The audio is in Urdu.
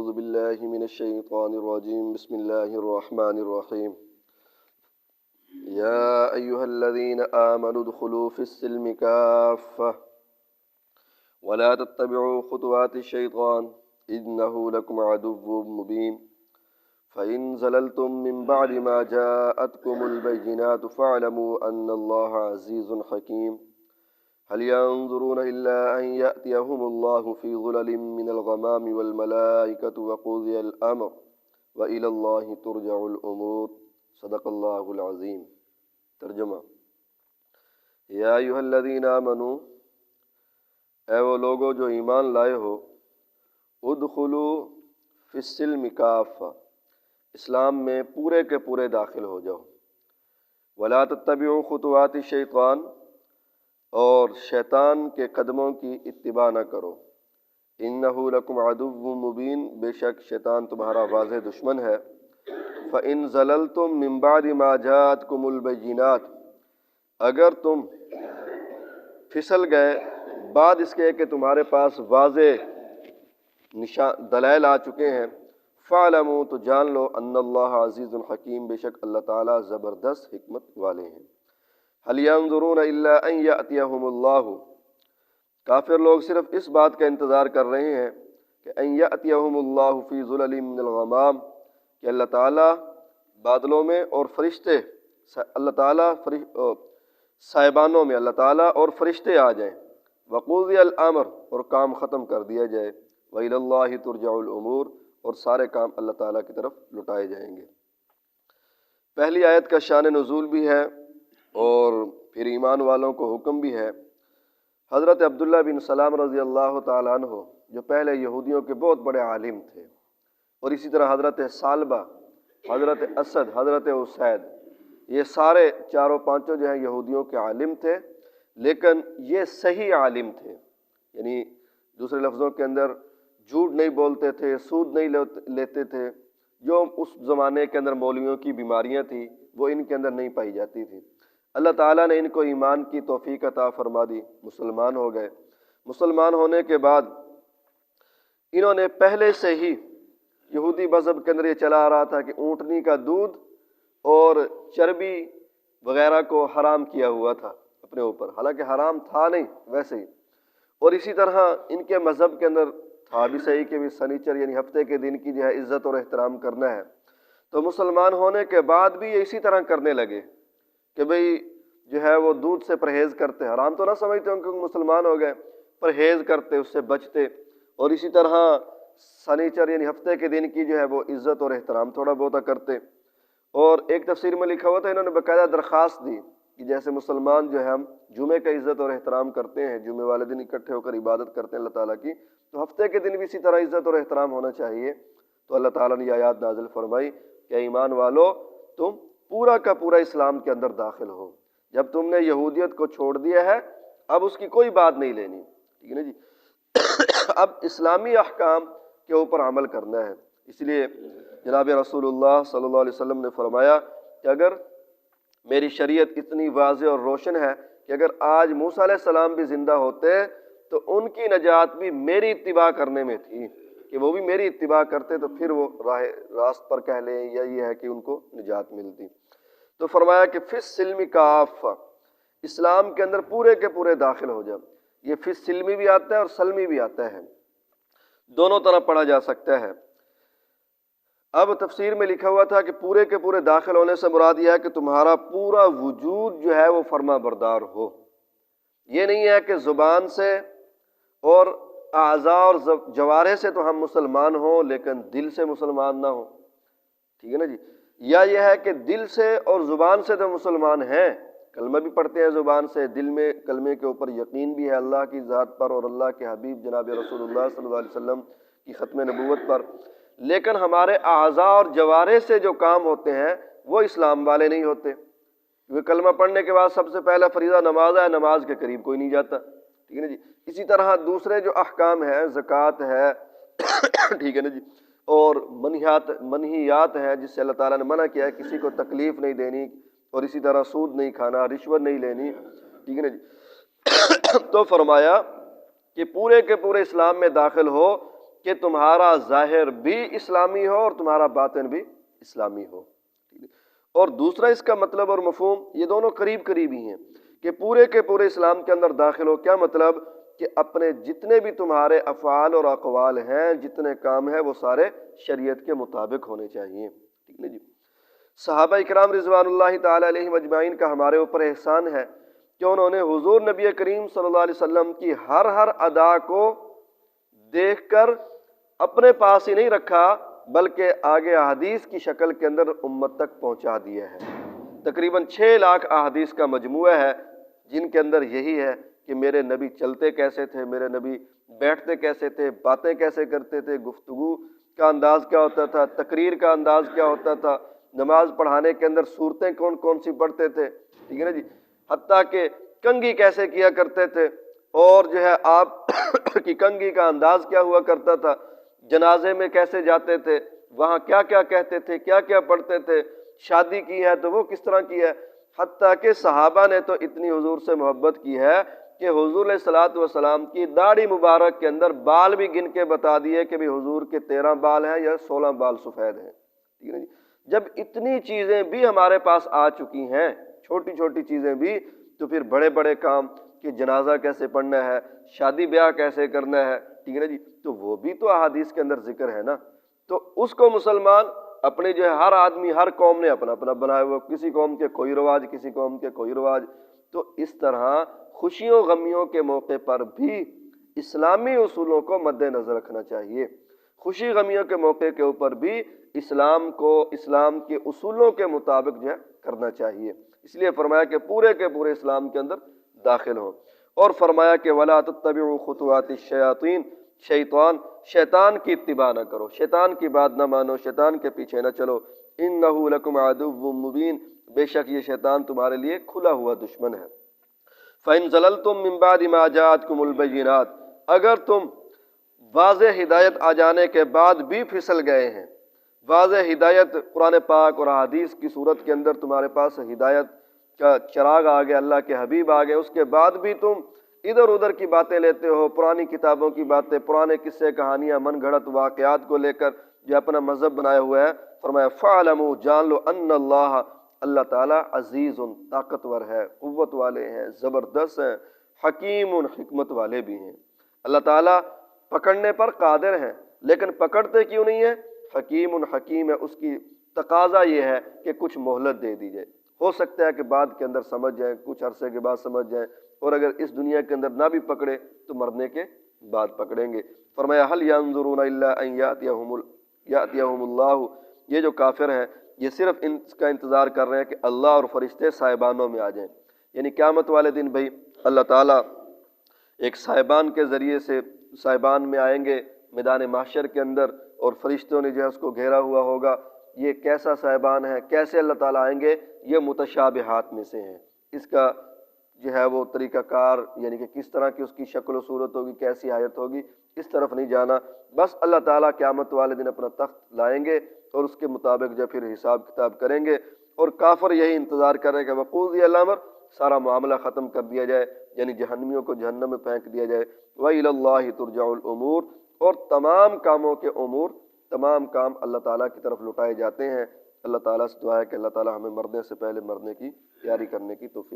أعوذ بالله من الشيطان الرجيم بسم الله الرحمن الرحيم يا أيها الذين آمنوا ادخلوا في السلم كافة ولا تتبعوا خطوات الشيطان إنه لكم عدو مبين فإن زللتم من بعد ما جاءتكم البينات فاعلموا أن الله عزيز حكيم هل ينظرون إلا أن يأتيهم الله في ظلل من الغمام والملائكة وقضي الأمر وإلى الله ترجع الأمور صدق اللہ العظیم۔ ترجمہ: یا ایھا الذین آمنوا، اے وہ لوگو جو ایمان لائے ہو، ادخلوا فی السلم کافہ، اسلام میں پورے کے پورے داخل ہو جاؤ، ولا تتبعوا خطوات الشیطان، اور شیطان کے قدموں کی اتباع نہ کرو، انہ لکم عدو مبین، بے شک شیطان تمہارا واضح دشمن ہے۔ فإن زللتم من بعد ما جاءتکم البینات، اگر تم پھسل گئے بعد اس کے کہ تمہارے پاس واضح دلائل آ چکے ہیں، فاعلموا، تو جان لو، ان اللہ عزیز حکیم، بے شک اللہ تعالیٰ زبردست حکمت والے ہیں۔ هل ينظرون الا ان يأتيهم اللہ، کافر لوگ صرف اس بات کا انتظار کر رہے ہیں کہ ان يأتيهم اللہ فی ظلل من الغمام، کہ اللہ تعالیٰ بادلوں میں اور فرشتے، اللہ تعالیٰ سائبانوں میں اللہ تعالیٰ اور فرشتے آ جائیں، وقضی الامر، اور کام ختم کر دیا جائے، وإلی اللہ ترجع الامور، اور سارے کام اللہ تعالیٰ کی طرف لٹائے جائیں گے۔ پہلی آیت کا شان نزول بھی ہے اور پھر ایمان والوں کو حکم بھی ہے۔ حضرت عبداللہ بن سلام رضی اللہ تعالیٰ عنہ، جو پہلے یہودیوں کے بہت بڑے عالم تھے، اور اسی طرح حضرت ثعلبہ، حضرت اسد، حضرت اسید، یہ سارے چاروں پانچوں جو ہیں یہودیوں کے عالم تھے، لیکن یہ صحیح عالم تھے، یعنی دوسرے لفظوں کے اندر جھوٹ نہیں بولتے تھے، سود نہیں لیتے تھے، جو اس زمانے کے اندر مولویوں کی بیماریاں تھیں وہ ان کے اندر نہیں پائی جاتی تھی۔ اللہ تعالیٰ نے ان کو ایمان کی توفیق عطا فرما دی، مسلمان ہو گئے۔ مسلمان ہونے کے بعد انہوں نے پہلے سے ہی یہودی مذہب کے اندر یہ چلا آ رہا تھا کہ اونٹنی کا دودھ اور چربی وغیرہ کو حرام کیا ہوا تھا اپنے اوپر، حالانکہ حرام تھا نہیں ویسے ہی۔ اور اسی طرح ان کے مذہب کے اندر تھا بھی صحیح کہ بھی سنیچر یعنی ہفتے کے دن کی جو ہے عزت اور احترام کرنا ہے۔ تو مسلمان ہونے کے بعد بھی یہ اسی طرح کرنے لگے کہ بھئی جو ہے وہ دودھ سے پرہیز کرتے، حرام تو نہ سمجھتے ان کو، مسلمان ہو گئے، پرہیز کرتے، اس سے بچتے، اور اسی طرح سنیچر یعنی ہفتے کے دن کی جو ہے وہ عزت اور احترام تھوڑا بہت کرتے۔ اور ایک تفسیر میں لکھا ہوا تھا، انہوں نے باقاعدہ درخواست دی کہ جیسے مسلمان جو ہے ہم جمعے کا عزت اور احترام کرتے ہیں، جمعے والے دن اکٹھے ہو کر عبادت کرتے ہیں اللہ تعالیٰ کی، تو ہفتے کے دن بھی اسی طرح عزت اور احترام ہونا چاہیے۔ تو اللہ تعالیٰ نے یہ آیات نازل فرمائی کہ ایمان والو، تم پورا کا پورا اسلام کے اندر داخل ہو، جب تم نے یہودیت کو چھوڑ دیا ہے اب اس کی کوئی بات نہیں لینی، ٹھیک ہے نا جی، اب اسلامی احکام کے اوپر عمل کرنا ہے۔ اس لیے جناب رسول اللہ صلی اللہ علیہ وسلم نے فرمایا کہ اگر میری شریعت اتنی واضح اور روشن ہے کہ اگر آج موسیٰ علیہ السلام بھی زندہ ہوتے تو ان کی نجات بھی میری اتباع کرنے میں تھی، کہ وہ بھی میری اتباع کرتے تو پھر وہ راہ راست پر کہہ لیں، یا یہ ہے کہ ان کو نجات ملتی۔ تو فرمایا کہ فی السلم کافہ، اسلام کے اندر پورے کے پورے داخل ہو جاؤ۔ یہ فی السلمی بھی آتا ہے اور سلمی بھی آتا ہے، دونوں طرح پڑھا جا سکتا ہے۔ اب تفسیر میں لکھا ہوا تھا کہ پورے کے پورے داخل ہونے سے مراد یہ ہے کہ تمہارا پورا وجود جو ہے وہ فرما بردار ہو۔ یہ نہیں ہے کہ زبان سے اور اعضاء اور جوارح سے تو ہم مسلمان ہوں لیکن دل سے مسلمان نہ ہوں، ٹھیک ہے نا جی، یا یہ ہے کہ دل سے اور زبان سے تو مسلمان ہیں، کلمہ بھی پڑھتے ہیں زبان سے، دل میں کلمے کے اوپر یقین بھی ہے اللہ کی ذات پر اور اللہ کے حبیب جناب رسول اللہ صلی اللہ علیہ وسلم کی ختم نبوت پر، لیکن ہمارے اعضاء اور جوارح سے جو کام ہوتے ہیں وہ اسلام والے نہیں ہوتے، کیونکہ کلمہ پڑھنے کے بعد سب سے پہلا فریضہ نماز ہے، نماز کے قریب کوئی نہیں جاتا، ٹھیک ہے نا جی۔ اسی طرح دوسرے جو احکام ہیں، زکوٰۃ ہے، ٹھیک ہے نا جی، اور منہیات ہیں جس سے اللہ تعالیٰ نے منع کیا ہے، کسی کو تکلیف نہیں دینی، اور اسی طرح سود نہیں کھانا، رشوت نہیں لینی، ٹھیک ہے نا جی۔ تو فرمایا کہ پورے کے پورے اسلام میں داخل ہو کہ تمہارا ظاہر بھی اسلامی ہو اور تمہارا باطن بھی اسلامی ہو۔ اور دوسرا اس کا مطلب اور مفہوم، یہ دونوں قریب قریب ہی ہیں کہ پورے کے پورے اسلام کے اندر داخل ہو۔ کیا مطلب؟ کہ اپنے جتنے بھی تمہارے افعال اور اقوال ہیں، جتنے کام ہیں، وہ سارے شریعت کے مطابق ہونے چاہیے۔ ٹھیک ہے جی۔ صحابہ اکرام رضوان اللہ تعالی علیہم اجمعین کا ہمارے اوپر احسان ہے کہ انہوں نے حضور نبی کریم صلی اللہ علیہ وسلم کی ہر ادا کو دیکھ کر اپنے پاس ہی نہیں رکھا، بلکہ آگے احادیث کی شکل کے اندر امت تک پہنچا دیا ہے۔ تقریباً 6 لاکھ احادیث کا مجموعہ ہے، جن کے اندر یہی ہے کہ میرے نبی چلتے کیسے تھے، میرے نبی بیٹھتے کیسے تھے، باتیں کیسے کرتے تھے، گفتگو کا انداز کیا ہوتا تھا، تقریر کا انداز کیا ہوتا تھا، نماز پڑھانے کے اندر صورتیں کون کون سی پڑھتے تھے، ٹھیک ہے نا جی، حتیٰ کہ کنگھی کیسے کیا کرتے تھے، اور جو ہے آپ کی کنگھی کا انداز کیا ہوا کرتا تھا، جنازے میں کیسے جاتے تھے، وہاں کیا کیا کہتے تھے، کیا کیا پڑھتے تھے، شادی کی ہے تو وہ کس طرح کی ہے۔ حتیٰ کہ صحابہ نے تو اتنی حضور سے محبت کی ہے کہ حضور علیہ الصلوۃ والسلام کی داڑھی مبارک کے اندر بال بھی گن کے بتا دیے کہ بھی حضور کے 13 بال ہیں یا 16 بال سفید ہیں، ٹھیک ہے جی۔ جب اتنی چیزیں بھی ہمارے پاس آ چکی ہیں، چھوٹی چھوٹی چیزیں بھی، تو پھر بڑے بڑے کام کہ جنازہ کیسے پڑھنا ہے، شادی بیاہ کیسے کرنا ہے، ٹھیک ہے نا جی، تو وہ بھی تو احادیث کے اندر ذکر ہے نا۔ تو اس کو مسلمان اپنے جو ہے ہر آدمی، ہر قوم نے اپنا اپنا بنایا ہوا، کسی قوم کے کوئی رواج، کسی قوم کے کوئی رواج، تو اس طرح خوشیوں غمیوں کے موقع پر بھی اسلامی اصولوں کو مد نظر رکھنا چاہیے۔ خوشی غمیوں کے موقع کے اوپر بھی اسلام کو، اسلام کے اصولوں کے مطابق جو ہے کرنا چاہیے۔ اس لیے فرمایا کہ پورے کے پورے اسلام کے اندر داخل ہوں، اور فرمایا کہ وَلَا تَتَّبِعُوا خُطُوَاتِ الشَّيَاطِينِ، شیطان کی اتباع نہ کرو، شیطان کی بات نہ مانو، شیطان کے پیچھے نہ چلو۔ إِنَّهُ لَكُمْ عَدُوٌّ مُّبِينٌ، بے شک یہ شیطان تمہارے لیے کھلا ہوا دشمن ہے۔ فَإِن زَلَلْتُم مِّن بَعْدِ مَا جَاءَتْكُمُ الْبَيِّنَاتُ، اگر تم واضح ہدایت آ جانے کے بعد بھی پھسل گئے ہیں، واضح ہدایت قرآن پاک اور احادیث کی صورت کے اندر تمہارے پاس ہدایت کا چراغ آ گیا، اللہ کے حبیب آ گئے، اس کے بعد بھی تم ادھر ادھر کی باتیں لیتے ہو، پرانی کتابوں کی باتیں، پرانے قصے کہانیاں، من گھڑت واقعات کو لے کر جو اپنا مذہب بنایا ہوا ہے، فرمایا فَاعْلَمُوا، جان لو، ان اللہ تعالیٰ عزیز، طاقتور ہے، قوت والے ہیں، زبردست ہیں، حکیم، حکمت والے بھی ہیں۔ اللہ تعالیٰ پکڑنے پر قادر ہیں، لیکن پکڑتے کیوں نہیں ہیں؟ حکیم حکیم ہے، اس کی تقاضا یہ ہے کہ کچھ مہلت دے دی جائے، ہو سکتا ہے کہ بعد کے اندر سمجھ جائیں، کچھ عرصے کے بعد سمجھ جائیں، اور اگر اس دنیا کے اندر نہ بھی پکڑے تو مرنے کے بعد پکڑیں گے۔ فرمایا هل ينظرون الا ان ياتيهم اللہ، یہ جو کافر ہیں یہ صرف ان کا انتظار کر رہے ہیں کہ اللہ اور فرشتے صاحبانوں میں آ جائیں، یعنی قیامت والے دن بھائی اللہ تعالیٰ ایک صاحبان کے ذریعے سے صاحبان میں آئیں گے میدان محشر کے اندر، اور فرشتوں نے جو ہے اس کو گھیرا ہوا ہوگا۔ یہ کیسا صاحبان ہے، کیسے اللہ تعالیٰ آئیں گے، یہ متشابہات میں سے ہیں۔ اس کا جو ہے وہ طریقہ کار، یعنی کہ کس طرح کی اس کی شکل و صورت ہوگی، کیسی آیت ہوگی، اس طرف نہیں جانا۔ بس اللہ تعالیٰ قیامت والے دن اپنا تخت لائیں گے اور اس کے مطابق جو پھر حساب کتاب کریں گے، اور کافر یہی انتظار کر رہے ہیں کہ وقوضی الامر، سارا معاملہ ختم کر دیا جائے، یعنی جہنمیوں کو جہنم میں پھینک دیا جائے۔ وَإِلَى اللَّهِ تُرْجَعُ الْأُمُورُ، اور تمام کاموں کے امور، تمام کام اللہ تعالیٰ کی طرف لوٹائے جاتے ہیں۔ اللہ تعالیٰ سے دعا ہے کہ اللہ تعالیٰ ہمیں مرنے سے پہلے مرنے کی تیاری کرنے کی توفیق